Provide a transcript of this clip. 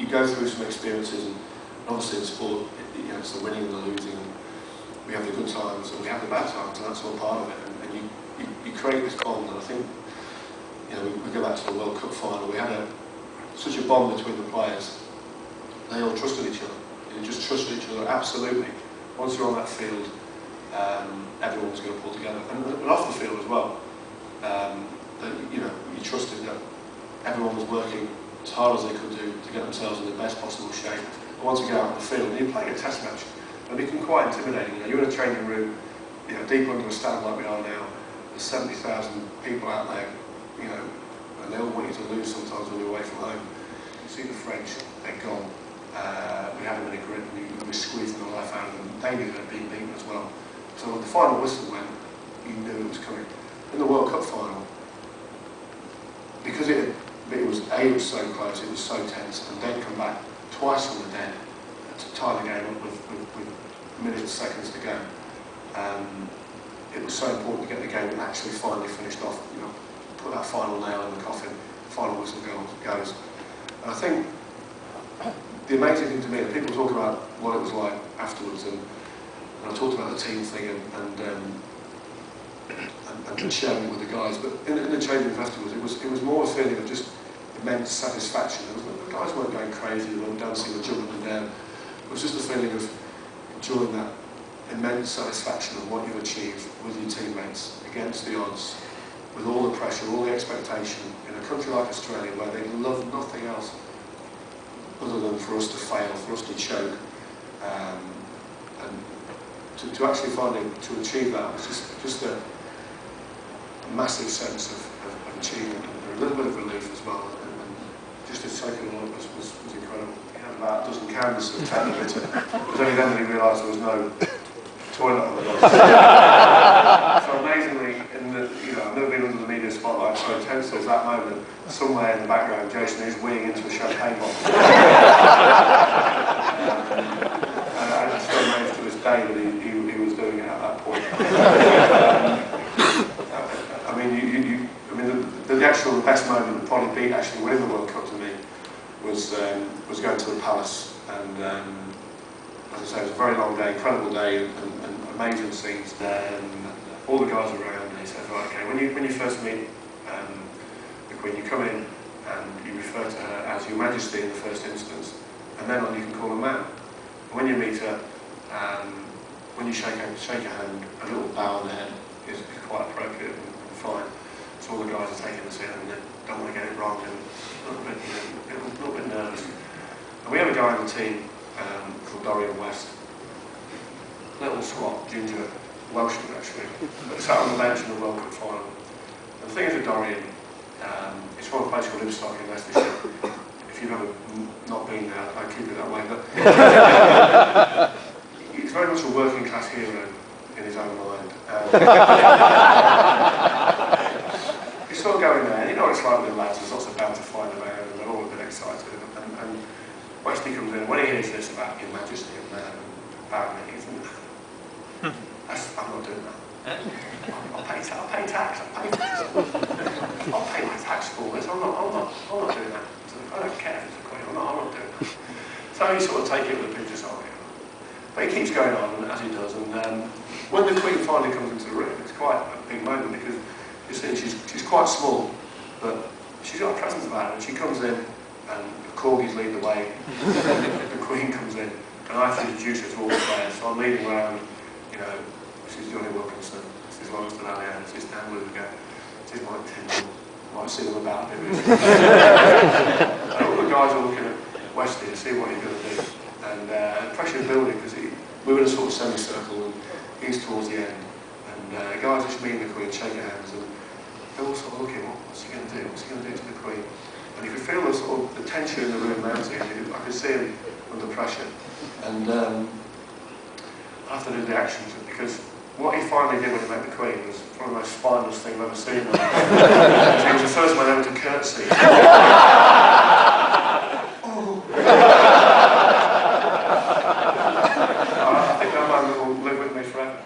you go through some experiences, and obviously in sport, you know, it's the winning and the losing, and we have the good times and we have the bad times, and that's all part of it. And you create this bond, and I think, you know, we go back to the World Cup final. We had such a bond between the players. They all trusted each other. They just trusted each other absolutely. Once you're on that field, everyone was going to pull together, and off the field as well. You know, you trusted that everyone was working as hard as they could do to get themselves in the best possible shape. And once you get out on the field, and you're playing a test match, and it can be quite intimidating. You know, you're in a training room, you know, deep under a stand like we are now. There's 70,000 people out there, you know, and they all want you to lose sometimes when you're away from home. You see the French, they're gone. We had them in a grid, and we squeezed the life out of them. They knew they'd been beaten as well. So when the final whistle went, you knew it was coming. In the World Cup final, because it was so close, it was so tense, and they'd come back twice from the dead to tie the game up with minutes, seconds to go. It was so important to get the game and actually finally finished off, you know, put that final nail in the coffin, final whistle goes. And I think the amazing thing to me, and people talk about what it was like afterwards, and I talked about the team thing and sharing it with the guys, but in the changing room afterwards, it was more a feeling of just immense satisfaction. The guys weren't going crazy, they weren't dancing or jumping up and down. It was just a feeling of enjoying that immense satisfaction of what you've achieved with your teammates, against the odds, with all the pressure, all the expectation, in a country like Australia where they love nothing else other than for us to fail, for us to choke. And to actually to achieve that was just a massive sense of achievement, and a little bit of relief as well, and just to take it all up was incredible. He had about a dozen cans of 10 of it. It was only then that he realised there was no toilet on the bus. So amazingly, you know, I've never been under the media spotlight so intense as that moment. Somewhere in the background, Jason is weeing into a champagne bottle. And I'm still amazed to this day that he was doing it at that point. The actual best moment that probably beat actually winning the World Cup to me was going to the Palace, and as I say, it was a very long day, incredible day, and amazing scenes. All the guys around, and he said, right, okay, when you first meet the Queen, you come in and you refer to her as Your Majesty in the first instance, and then on you can call her ma'am. When you meet her, when you shake her hand, a little bow on the head is quite appropriate and fine. So all the guys are taking this in and they don't want to get it wrong, and a little bit nervous. And we have a guy on the team called Dorian West, little squat, ginger, Welshman actually, that sat on the bench in the World Cup final. And the thing is with Dorian, it's from a place called Ibstock in Leicestershire. If you've ever not been there, I keep it that way, but he's very much a working class hero in his own mind. You sort of go in there, and you know what it's like with the lads, there's lots of banter flying around, and they're all a bit excited. And Westy comes in, when he hears this about Your Majesty and bowing, he's I'm not doing that. I'll pay tax. I'll pay my tax for this. I'm not doing that. I don't care if it's a Queen. I'm not doing that. So you sort of take it with a pinch of salt. But he keeps going on, as he does, and when the Queen finally comes into the room, it's quite a big moment, because you see she's quite small, but she's got a presence about her, and she comes in, and the corgis lead the way. The Queen comes in, and I have to introduce her to all the players. So I'm leading around, you know, this is Johnny Wilkinson, this is Lawrence Delaney, this is Dan Luger, this is Mike Tyndall. Might see them about a bit. And all the guys are looking at Westy to see what he's going to do. And the pressure is building, because we were in a sort of semicircle, and he's towards the end. And guys just meet the Queen, shake their hands, and they're all sort of looking, what's he going to do? What's he going to do to the Queen? And you could feel the sort of the tension in the room mounting. I could see him under pressure. And I have to do the actions, because what he finally did when he met the Queen was one of the most spineless things I've ever seen. He was the first man ever to curtsy. I think that moment will live with me forever.